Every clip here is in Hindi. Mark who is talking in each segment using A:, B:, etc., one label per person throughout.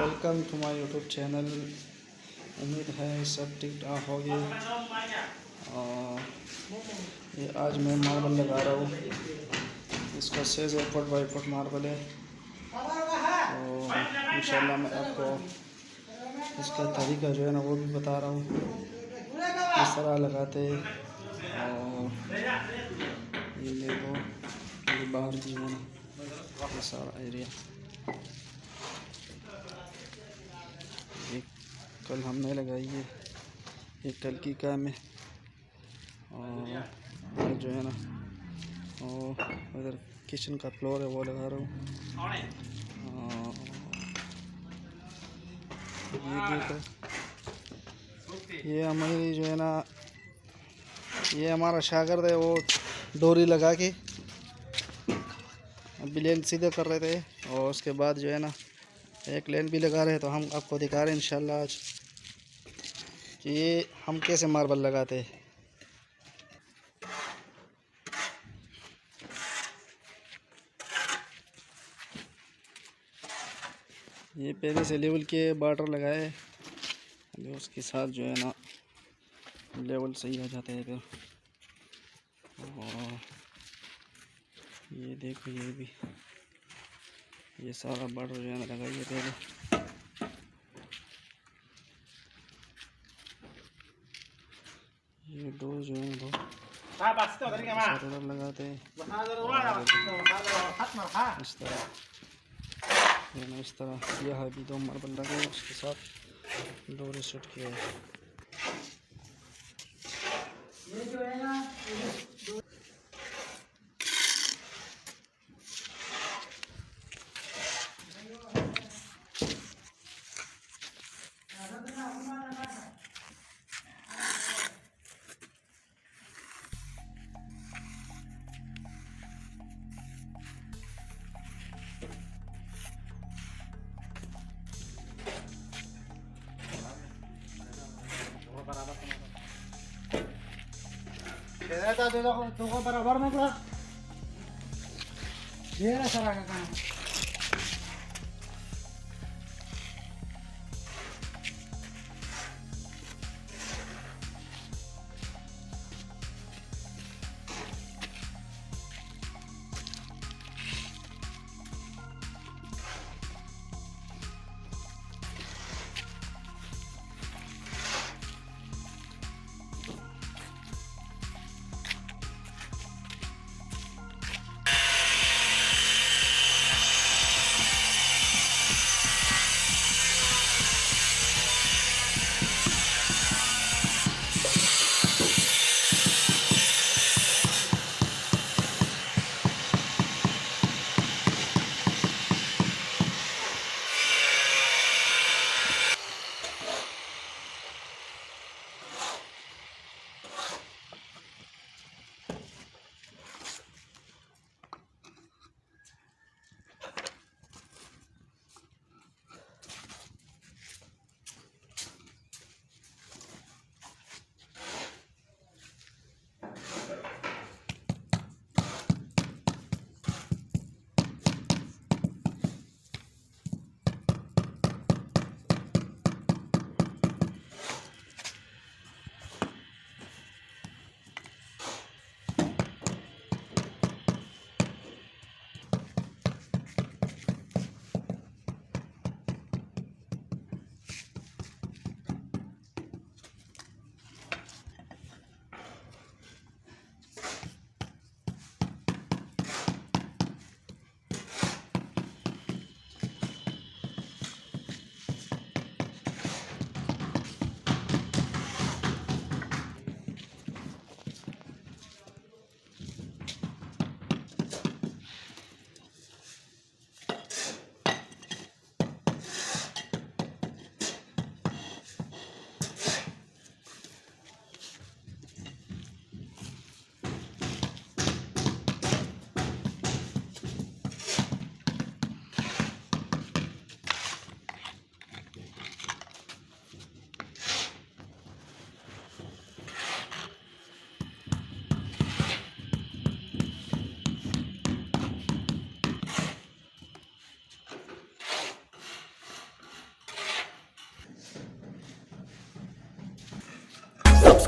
A: Welcome to my YouTube channel. उम्मीद है सब ठीक ठाक होगी। ये आज मैं मार्बल लगा रहा हूँ। इसका size 1 foot by foot marble है। तो इंशाल्लाह मैं आपको इसका तरीका जो है ना वो भी बता रहा हूँ, किस तरह लगाते हैं। और ये देखो ये बाहर भी है ना, ये सारा एरिया ये कल हमने लगाई है, ये कल की काम है। और जो है ना और इधर किचन का फ्लोर है वो लगा रहा हूँ। ये देखो ये हमारी जो है ना, ये हमारा शागिर्द है, वो डोरी लगा के अभी लेन सीधे कर रहे थे। और उसके बाद जो है ना एक लेन भी लगा रहे हैं। तो हम आपको दिखा रहे हैं इंशाल्लाह आज कि ये हम कैसे मार्बल लगाते हैं। ये पहले से लेवल के बॉर्डर लगाए, अभी उसके साथ जो है ना लेवल सही हो जाता है। और ये देखो ये भी ये सारा बॉर्डर जो है ना लगाइए पहले। ये डोर जो है ना लगाते हैं इस तरह। यह अभी 2 मार्बल लगे, उसके साथ डोरी शूट किया है। ये जो है ना बराबर मतलब ये सारा का काम।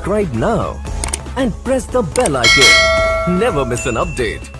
B: subscribe now and press the bell icon. Never miss an update.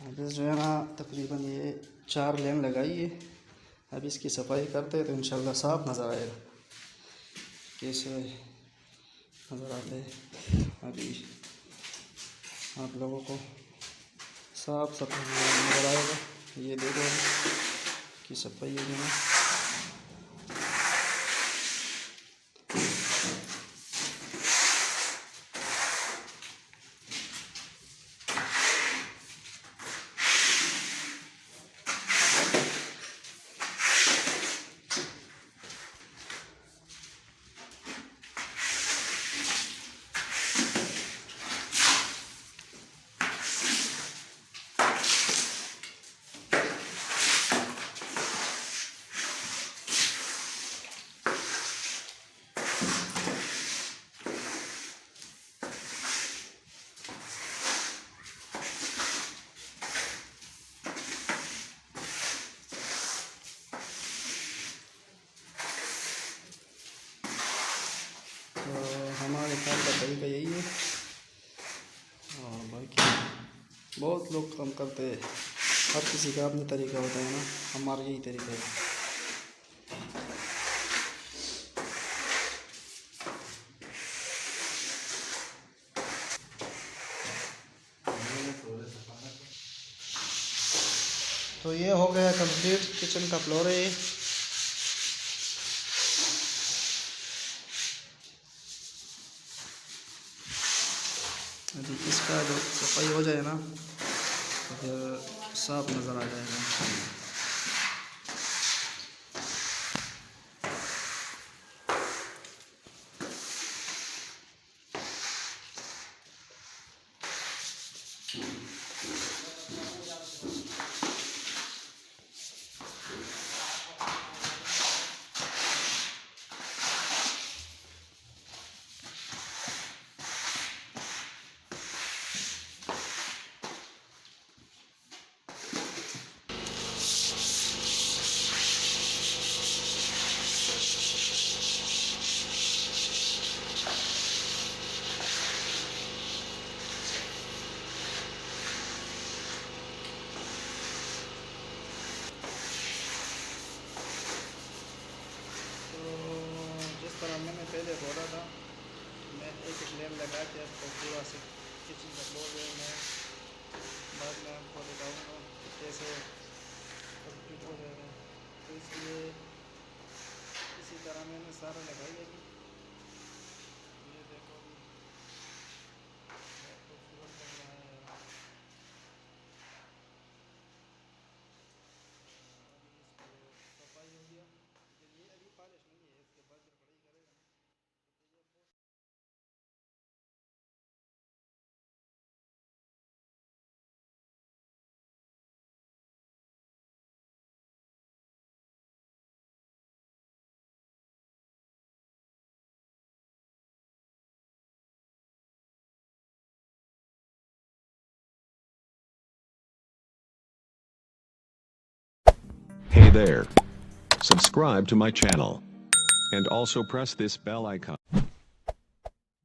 A: अब जो है ना तकरीबन ये 4 लेन लगाई है। अब इसकी सफाई करते हैं तो इंशाल्लाह साफ नज़र आएगा। कैसे नज़र आते हैं अभी आप लोगों को साफ सफाई नज़र आएगा। ये देखो कि सफाई है ना। तो हमारे काम का तरीका यही है और बाकी बहुत लोग काम करते हैं। हर किसी का अपना तरीका होता है ना, हमारा यही तरीका है। तो ये हो गया कंप्लीट किचन का फ्लोर है। अभी इसका जो सफाई हो जाए ना तो फिर साफ नज़र आ जाएगा। पहले हो रहा था, मैं एक लेयर लगा के आपको पूरा से किचन का फ्लोर है, मैं बाद में आपको दिखाऊंगा कि कैसे कंप्लीट हो जाएगा। तो इसलिए इसी तरह मैंने सारा लगाई है कि ये देखो अभी बहुत खूबसूरत लग रहा है यार। अभी इसको सफाई हो गया, लेकिन ये अभी पॉलिश नहीं है, इसके बाद जब कढ़ाई करेगा ना तो ये बहुत
C: Hey there. Subscribe to my channel. And also press this bell icon.